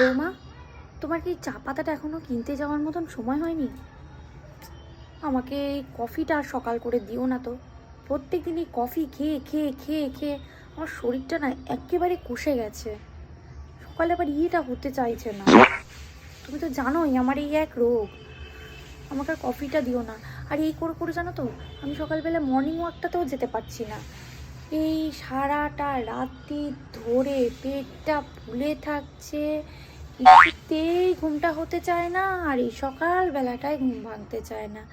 বৌমা, তোমার কি চা পাতাটা এখনো কিনতে যাওয়ার মতন সময় হয়নি? আমাকে এই কফিটা আর সকাল করে দিও না তো। প্রত্যেক দিন এই কফি খেয়ে খেয়ে খেয়ে খেয়ে আমার শরীরটা না একেবারে কষে গেছে। সকালে আবার ইয়েটা হতে চাইছে না। তুমি তো জানোই আমার এই এক রোগ। আমাকে আর কফিটা দিও না। আর এই করে করে জানো তো, আমি সকালবেলা মর্নিং ওয়াকটাতেও যেতে পারছি না। এই সারাটা রাত্রি ধরে পেটটা ফুলে থাকছে, কিছুতেই ঘুমটা হতে চায় না, আর এই সকালবেলাটায় ঘুম ভাঙতে চায় না।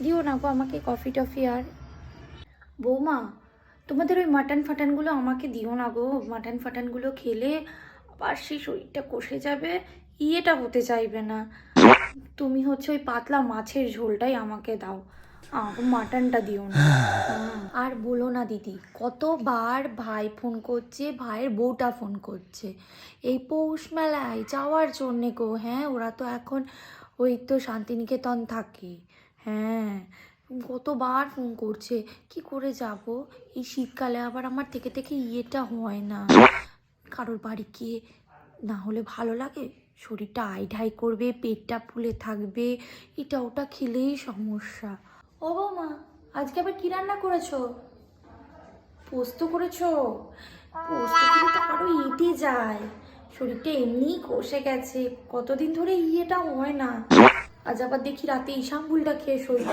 দিও না গো আমাকে কফি টফি। আর বৌমা, তোমাদের ওই মাটন ফাটানগুলো আমাকে দিও না গো। মাটন ফাটানগুলো খেলে আবার সেই শরীরটা কষে যাবে, ইয়েটা হতে চাইবে না। তুমি হচ্ছে ওই পাতলা মাছের ঝোলটাই আমাকে দাও, আমাকে মাটনটা দিও না। আর বলো না দিদি, কতবার ভাই ফোন করছে, ভাইয়ের বউটা ফোন করছে এই পৌষ মেলায় যাওয়ার জন্যে গো। হ্যাঁ, ওরা তো এখন ওই তো শান্তিনিকেতন থাকে। হ্যাঁ, কতবার ফোন করছে, কি করে যাব এই শীতকালে? আবার আমার থেকে থেকে ইয়েটা হয় না, কারোর বাড়ি গিয়ে না হলে ভালো লাগে, শরীরটা আইঢাই করবে, পেটটা ফুলে থাকবে, এটা ওটা খেলেই সমস্যা। ও বৌমা, আজকে আবার কি রান্না করেছো? পোস্ত করেছো? পোস্ত খেলে তো আরো এঁটে যায়, শরীরটা এমনিই কষে গেছে, কতদিন ধরে ইয়েটা হয় না। আজ আবার দেখি রাতে ইসাম্বুলটা খেয়ে শরীর